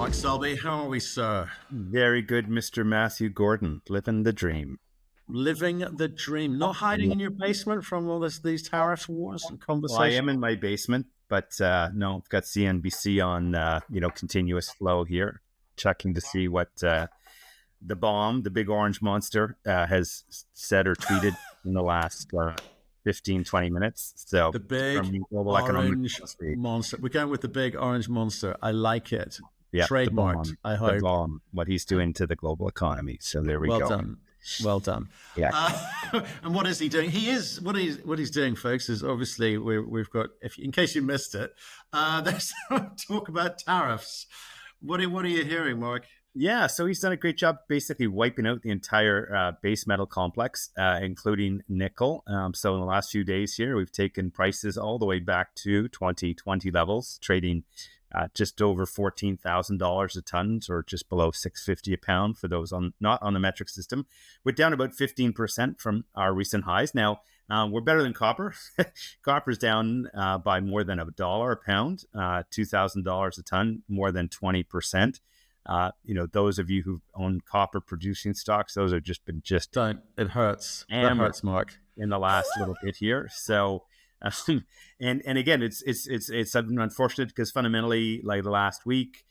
Mark Selby. How are we, sir? Very good, Mr. Matthew Gordon, living the dream. Living the dream. Not hiding in your basement from all these tariff wars and Well, I conversations. am in my basement, but no, I've got CNBC on, continuous flow here, checking to see what the bomb, the big orange monster, has said or tweeted in the last 15, 20 minutes. So The big from global economic orange policy, monster. We're going with the big orange monster. I like it. yeah, Trademarked, I the hope. bomb, what he's doing to the global economy. So there we Well go. done. Well done. Yeah. And what is he doing? What he's doing, folks, is obviously we've got. In case you missed it, there's talk about tariffs. What are you hearing, Mark? Yeah, so he's done a great job basically wiping out the entire base metal complex, including nickel. So in the last few days here, we've taken prices all the way back to 2020 levels, trading just over $14,000 a ton, or just below $650 a pound for those not on the metric system. We're down about 15% from our recent highs. Now, we're better than copper. Copper's down by more than $1 a pound, $2,000 a ton, more than 20%. Those of you who own copper producing stocks, those have been Don't. It hurts. That hammered hurts, Mark. in the last little bit here. So, and again, it's unfortunate because fundamentally, like the last week,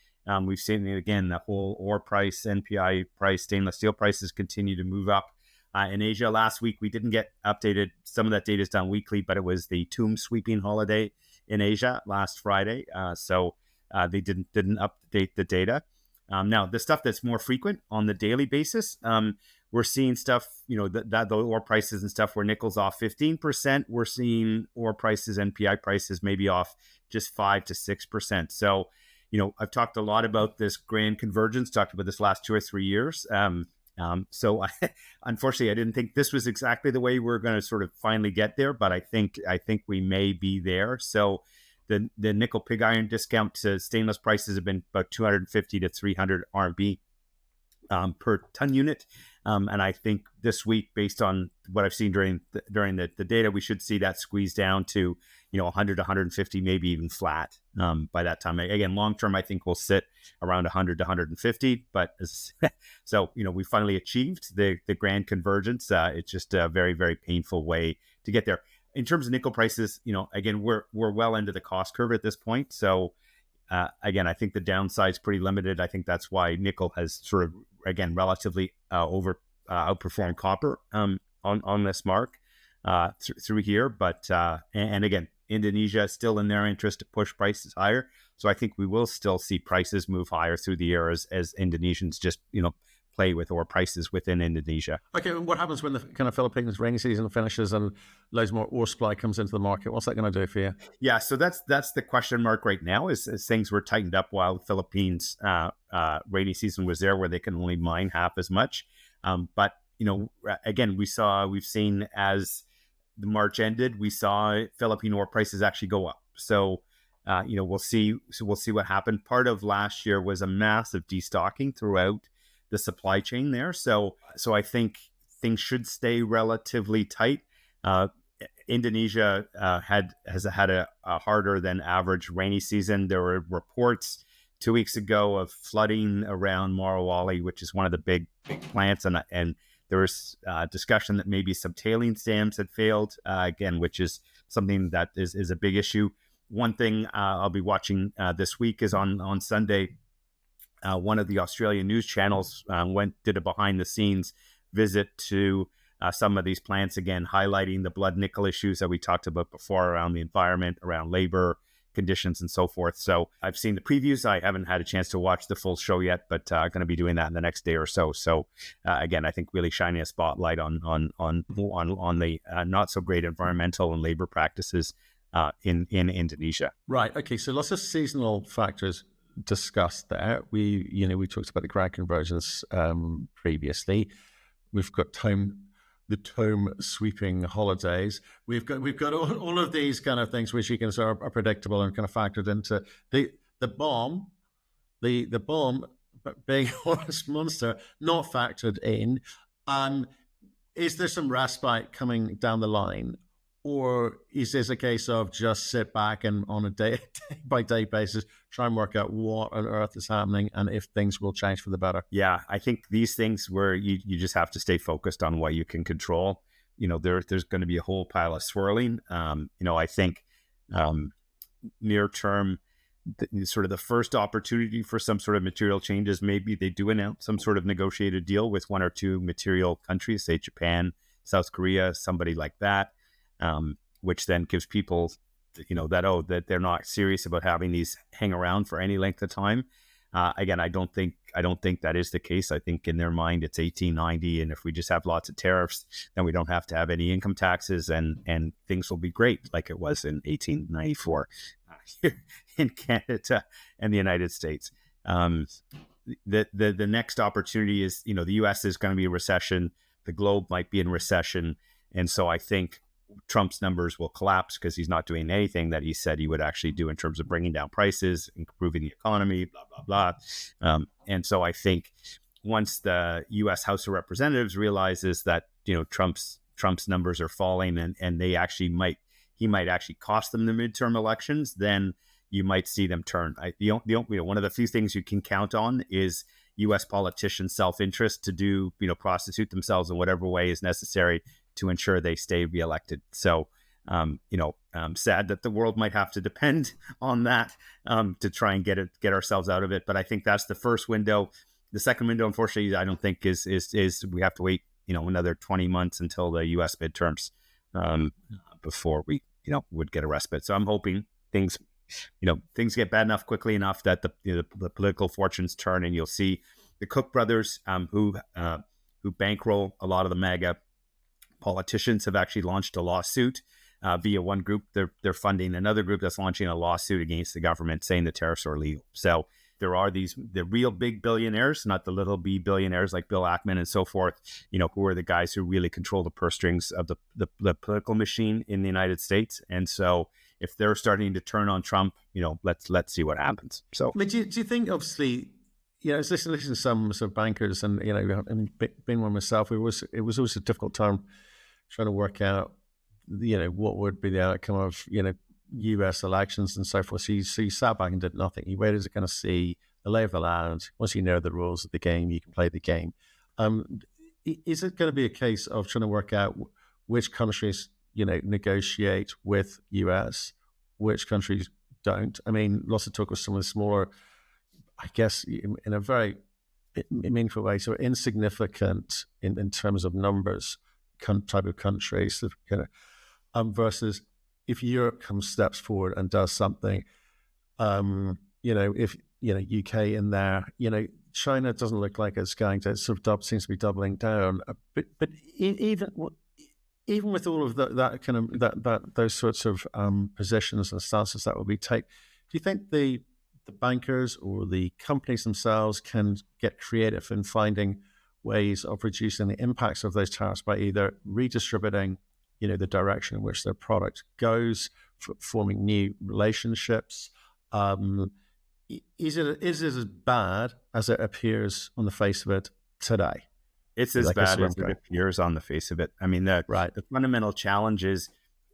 we've seen again the whole ore price, NPI price, stainless steel prices continue to move up. In Asia last week, we didn't get updated. Some of that data is done weekly, but it was the tomb sweeping holiday in Asia last Friday, so they didn't update the data. Now, the stuff that's more frequent on the daily basis, we're seeing stuff, that the ore prices and stuff where nickel's off 15%. We're seeing ore prices, NPI prices, maybe off just 5 to 6%. So, I've talked a lot about this grand convergence, talked about this last 2 or 3 years. So unfortunately, I didn't think this was exactly the way we're going to sort of finally get there, but I think we may be there. So the nickel pig iron discount to stainless prices have been about 250 to 300 RMB per ton unit. And I think this week, based on what I've seen during the data, we should see that squeeze down to 100 to 150, maybe even flat by that time. Again, long term, I think we'll sit around 100 to 150. But so we finally achieved the grand convergence. It's just a very, very painful way to get there. In terms of nickel prices, again, we're well into the cost curve at this point. So again, I think the downside's pretty limited. I think that's why nickel has sort of, again, relatively outperformed copper on this mark through here. But and again, Indonesia is still in their interest to push prices higher. So I think we will still see prices move higher through the year as Indonesians just play with ore prices within Indonesia. Okay, and what happens when the kind of Philippines rainy season finishes and loads more ore supply comes into the market? What's that going to do for you? Yeah, so that's the question mark right now. Is things were tightened up while the Philippines rainy season was there, where they can only mine half as much. But again, we've seen as the March ended, we saw Philippine ore prices actually go up. So we'll see what happened. Part of last year was a massive destocking throughout the supply chain there. So I think things should stay relatively tight. Indonesia has had a harder than average rainy season. There were reports 2 weeks ago of flooding around Morowali, which is one of the big plants, and there was discussion that maybe some tailings dams had failed again, which is something that is a big issue. One thing I'll be watching this week is on Sunday. One of the Australian news channels did a behind the scenes visit to some of these plants, again, highlighting the blood nickel issues that we talked about before around the environment, around labor conditions and so forth. So I've seen the previews. I haven't had a chance to watch the full show yet, but going to be doing that in the next day or so. So again, I think really shining a spotlight on the not so great environmental and labor practices in Indonesia. Right. Okay. So lots of seasonal factors discussed there. We talked about the grand convergence previously. We've got the tomb sweeping holidays. We've got all of these kind of things which you can say are predictable and kind of factored into the bomb, the big orange monster, not factored in. Is there some respite coming down the line, Or is this a case of just sit back and on a day by day basis try and work out what on earth is happening and if things will change for the better? Yeah, I think these things where you just have to stay focused on what you can control. There's going to be a whole pile of swirling. I think near term, sort of the first opportunity for some sort of material changes, maybe they do announce some sort of negotiated deal with one or two material countries, say Japan, South Korea, somebody like that, which then gives people, that they're not serious about having these hang around for any length of time. Again, I don't think that is the case. I think in their mind it's 1890, and if we just have lots of tariffs, then we don't have to have any income taxes, and things will be great, like it was in 1894 here in Canada and the United States. The next opportunity is, the U.S. is going to be in recession, the globe might be in recession, and so I think Trump's numbers will collapse because he's not doing anything that he said he would actually do in terms of bringing down prices, improving the economy, blah, blah, blah. And so I think once the U.S. House of Representatives realizes that, Trump's numbers are falling and he might actually cost them the midterm elections, then you might see them turn. One of the few things you can count on is U.S. politicians' self-interest to do, prostitute themselves in whatever way is necessary to ensure they stay reelected. So, I'm sad that the world might have to depend on that to try and get ourselves out of it. But I think that's the first window. The second window, unfortunately, I don't think is we have to wait, another 20 months until the U.S. midterms before we, would get a respite. So I'm hoping things get bad enough quickly enough that the political fortunes turn, and you'll see the Koch brothers who bankroll a lot of the MAGA politicians have actually launched a lawsuit via one group. They're funding another group that's launching a lawsuit against the government saying the tariffs are illegal. So there are the real big billionaires, not the little b billionaires like Bill Ackman and so forth, who are the guys who really control the purse strings of the political machine in the United States. And so if they're starting to turn on Trump, let's see what happens. So, I mean, do you think, obviously, I was listening to some sort of bankers, and being one myself, it was always a difficult time trying to work out, what would be the outcome of, U.S. elections and so forth. So you sat back and did nothing. You waited to kind of see the lay of the land. Once you know the rules of the game, you can play the game. Is it going to be a case of trying to work out which countries, negotiate with U.S., which countries don't? I mean, lots of talk with some of the smaller, I guess, in a very meaningful way, so insignificant in terms of numbers, type of countries, versus if Europe steps forward and does something, if UK in there, China doesn't look like it's going to seems to be doubling down, but even with all of that kind of those sorts of positions and stances that will be taken, do you think the bankers or the companies themselves can get creative in finding ways of reducing the impacts of those tariffs by either redistributing, the direction in which their product goes, forming new relationships? Is it as bad as it appears on the face of it today? It's as bad as it appears on the face of it. I mean, the fundamental challenge is,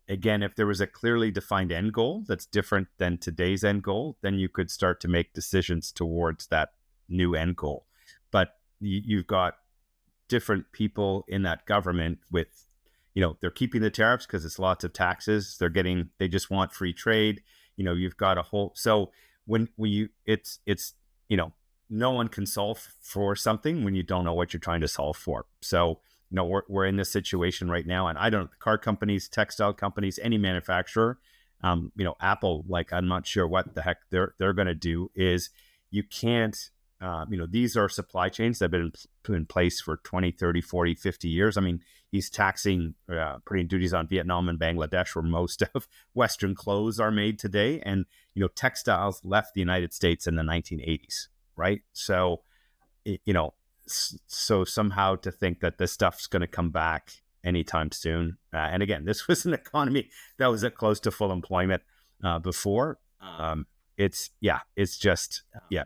again, if there was a clearly defined end goal that's different than today's end goal, then you could start to make decisions towards that new end goal. But you've got different people in that government with, they're keeping the tariffs because it's lots of taxes. They just want free trade. You've got a whole, so when no one can solve for something when you don't know what you're trying to solve for. So, we're in this situation right now, and car companies, textile companies, any manufacturer, Apple, I'm not sure what the heck they're going to do. Is you can't, these are supply chains that have been put in place for 20, 30, 40, 50 years. I mean, he's putting duties on Vietnam and Bangladesh, where most of Western clothes are made today. And, textiles left the United States in the 1980s, right? So, so somehow to think that this stuff's going to come back anytime soon. And again, this was an economy that was at close to full employment before. it's just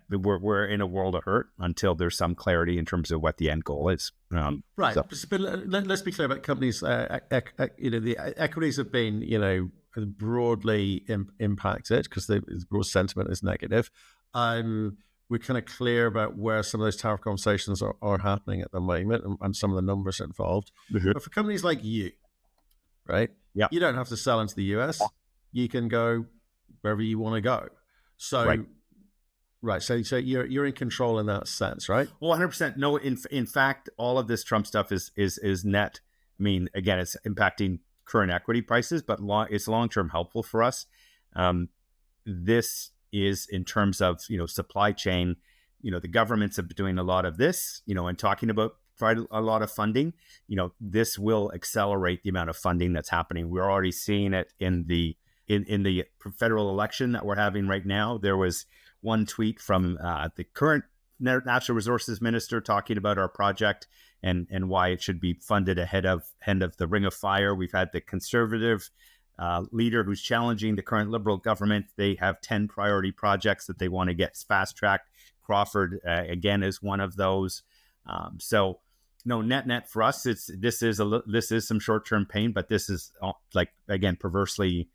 we're in a world of hurt until there's some clarity in terms of what the end goal is. Right. So. But let's be clear about companies. The equities have been, broadly impacted because the broad sentiment is negative. We're kind of clear about where some of those tariff conversations are happening at the moment and some of the numbers involved. Mm-hmm. But for companies like you, right? Yeah. You don't have to sell into the US. You can go wherever you want to go. So, right. So you're in control in that sense, right? Well, 100%. No, in fact, all of this Trump stuff is net. I mean, again, it's impacting current equity prices, but it's long-term helpful for us. This is in terms of, supply chain, the governments have been doing a lot of this, and talking about a lot of funding. This will accelerate the amount of funding that's happening. We're already seeing it in the federal election that we're having right now. There was one tweet from the current natural resources minister talking about our project and why it should be funded ahead of the Ring of Fire. We've had the conservative leader who's challenging the current Liberal government. They have 10 priority projects that they want to get fast-tracked. Crawford, again, is one of those. So, no, net for us, this is some short-term pain, but this is again, perversely,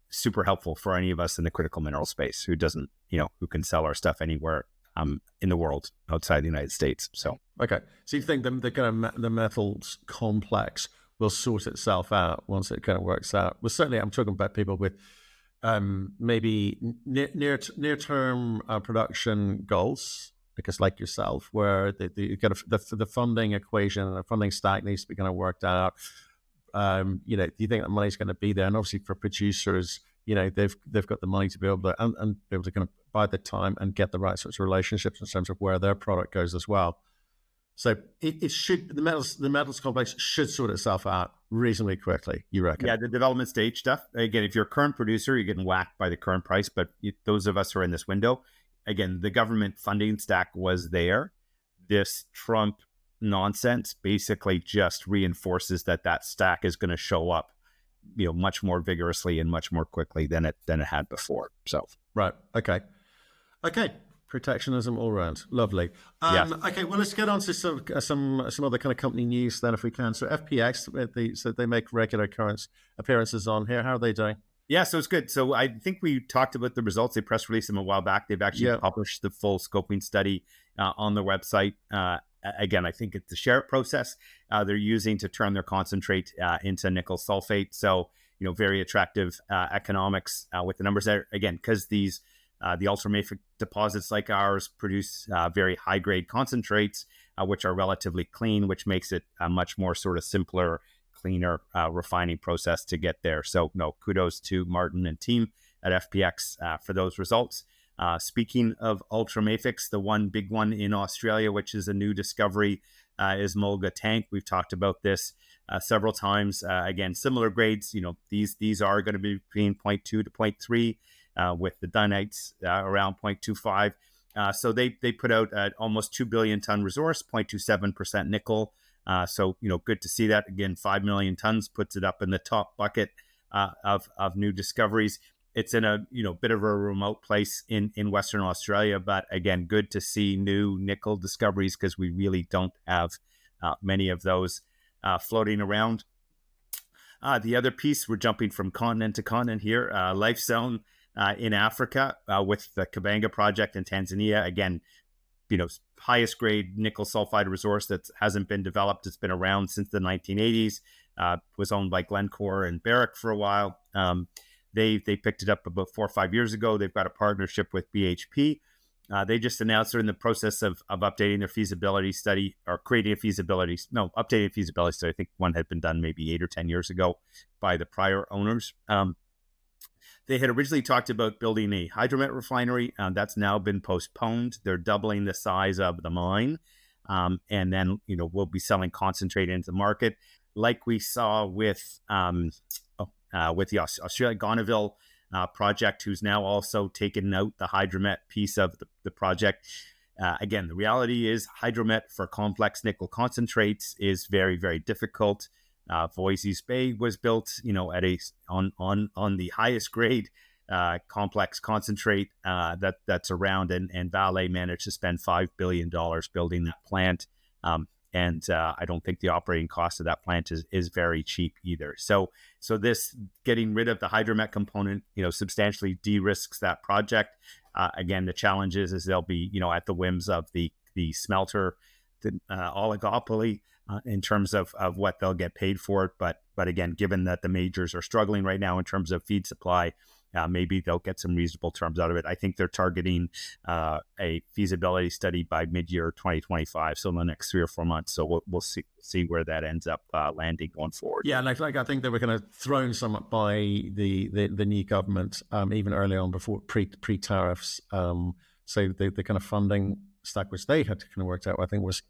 super helpful for any of us in the critical mineral space who doesn't, who can sell our stuff anywhere in the world outside the United States. So, okay. So you think the kind of the metals complex will sort itself out once it kind of works out? Well, certainly I'm talking about people with maybe near-term production goals, because like yourself, where the kind of the funding equation and the funding stack needs to be kind of worked out. Do you think that money's going to be there? And obviously for producers, they've got the money to be able to and be able to kind of buy the time and get the right sorts of relationships in terms of where their product goes as well. So it should, the metals complex should sort itself out reasonably quickly, you reckon? Yeah, the development stage stuff. Again, if you're a current producer, you're getting whacked by the current price. But those of us who are in this window, again, the government funding stack was there. This Trump nonsense basically just reinforces that stack is going to show up, much more vigorously and much more quickly than it had before. So right, okay. Protectionism all around, lovely. Okay, well, let's get on to some other kind of company news then, if we can. So FPX, so they make regular appearances on here. How are they doing? Yeah, so it's good. So I think we talked about the results. They press released them a while back. They've actually published the full scoping study on their website. Again, I think it's the Sherritt process they're using to turn their concentrate into nickel sulfate. So, very attractive economics with the numbers there. Again, because these the ultramafic deposits like ours produce very high-grade concentrates, which are relatively clean, which makes it a much more sort of simpler, cleaner refining process to get there. So, kudos to Martin and team at FPX for those results. Speaking of ultramafics, the one big one in Australia, which is a new discovery, is Mulga Tank. We've talked about this several times. Again, similar grades. These are going to be between 0.2 to 0.3, with the dunites around 0.25. So they put out almost 2 billion ton resource, 0.27% nickel. So good to see that. Again, 5 million tons puts it up in the top bucket of new discoveries. It's in a bit of a remote place in Western Australia, but again, good to see new nickel discoveries because we really don't have many of those floating around. The other piece, we're jumping from continent to continent here. Lifezone in Africa with the Kabanga project in Tanzania. Again, highest grade nickel sulfide resource that hasn't been developed. It's been around since the 1980s. Was owned by Glencore and Barrick for a while. They picked it up about 4 or 5 years ago. They've got a partnership with BHP. They just announced they're in the process of updating their feasibility study or updating a feasibility study. I think one had been done maybe 8 or 10 years ago by the prior owners. They had originally talked about building a hydromet refinery. That's now been postponed. They're doubling the size of the mine. And then, we'll be selling concentrate into the market like we saw with the Australia Gonneville project, who's now also taken out the hydromet piece of the project. Again, the reality is hydromet for complex nickel concentrates is very, very difficult. Voisey's Bay was built, on the highest grade complex concentrate that's around, and Vale managed to spend $5 billion building that plant. And I don't think the operating cost of that plant is very cheap either. So this getting rid of the hydromet component, substantially de-risks that project. Again, the challenge is they'll be, at the whims of the smelter, the oligopoly in terms of what they'll get paid for it. But again, given that the majors are struggling right now in terms of feed supply, maybe they'll get some reasonable terms out of it. I think they're targeting a feasibility study by mid-year 2025, so in the next 3 or 4 months. So we'll see where that ends up landing going forward. Yeah, like I think they were kind of thrown somewhat by the new government even early on before pre-tariffs. So the kind of funding stack which they had to kind of work out, I think was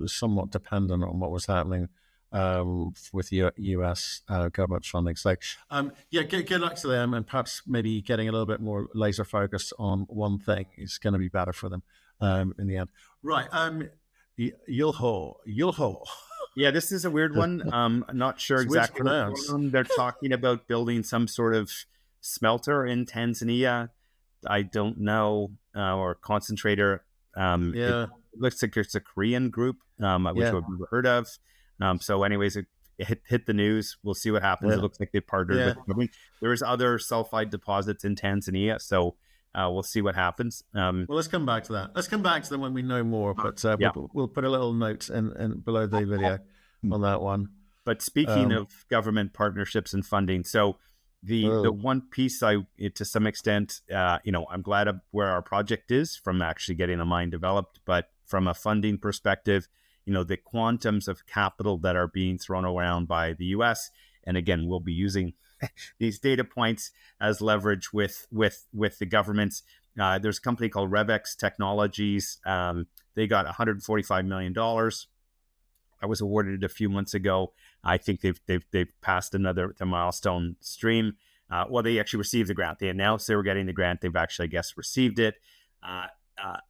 somewhat dependent on what was happening with U.S. government funding. So, good luck to them, and perhaps maybe getting a little bit more laser focused on one thing is going to be better for them in the end. Right. Yulho. Yeah, this is a weird one. I'm not sure exactly what's going on. They're talking about building some sort of smelter in Tanzania. I don't know, or concentrator. It looks like it's a Korean group, which I've never heard of. So anyways, it hit the news. We'll see what happens. It looks like they partnered with the government. There's other sulfide deposits in Tanzania, so we'll see what happens. Well, let's come back to that. Let's come back to them when we know more, but we'll put a little note in below the video on that one. But speaking of government partnerships and funding, so the one piece to some extent, I'm glad of where our project is from actually getting a mine developed, but from a funding perspective, the quantums of capital that are being thrown around by the U.S. And again, we'll be using these data points as leverage with the governments. There's a company called Revex Technologies. They got $145 million. I was awarded a few months ago. I think they've passed the milestone stream. They actually received the grant. They announced they were getting the grant. They've actually, I guess, received it.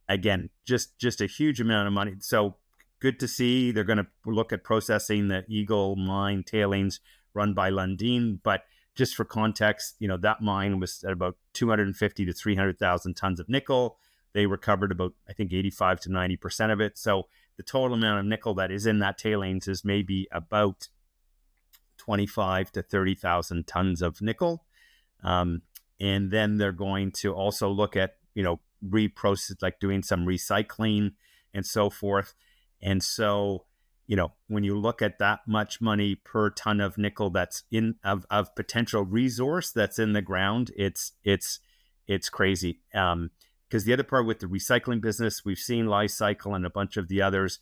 Again, just a huge amount of money. So good to see. They're going to look at processing the Eagle mine tailings run by Lundin. But just for context, that mine was at about 250 to 300,000 tons of nickel. They recovered about, I think, 85 to 90% of it. So the total amount of nickel that is in that tailings is maybe about 25 to 30,000 tons of nickel. And then they're going to also look at, reprocess, like doing some recycling and so forth. And so, when you look at that much money per ton of nickel that's of potential resource that's in the ground, it's crazy. Because the other part with the recycling business, we've seen Li-Cycle and a bunch of the others.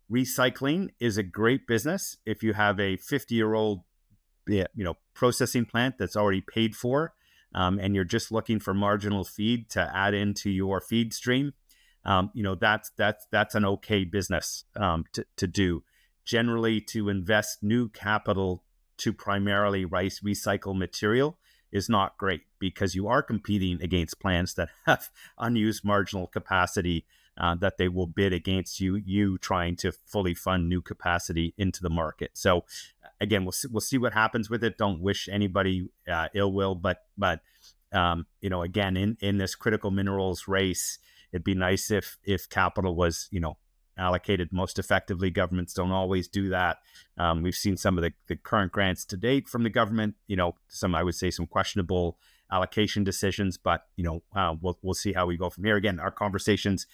Recycling is a great business if you have a 50-year-old, processing plant that's already paid for, and you're just looking for marginal feed to add into your feed stream. That's an okay business to do. Generally, to invest new capital to primarily recycle material is not great, because you are competing against plants that have unused marginal capacity that they will bid against you trying to fully fund new capacity into the market. So again, we'll see what happens with it. Don't wish anybody ill will, but again, in this critical minerals race, it'd be nice if capital was, allocated most effectively. Governments don't always do that. We've seen some of the current grants to date from the government, some, I would say, some questionable allocation decisions, but, we'll see how we go from here. Again, our conversations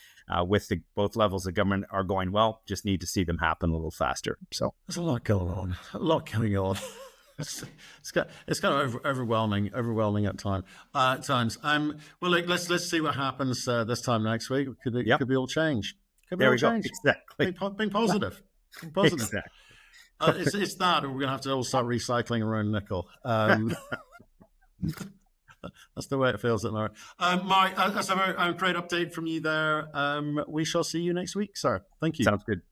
with both levels of government are going well, just need to see them happen a little faster. So there's a lot going on. It's kind of overwhelming at times. Well, look, let's see what happens this time next week. Could be all change. There we go. Exactly. Being positive. Being positive. Exactly. It's that, or we're going to have to all start recycling our own nickel. That's the way it feels at the moment. Mike, that's a very great update from you there. We shall see you next week, sir. Thank you. Sounds good.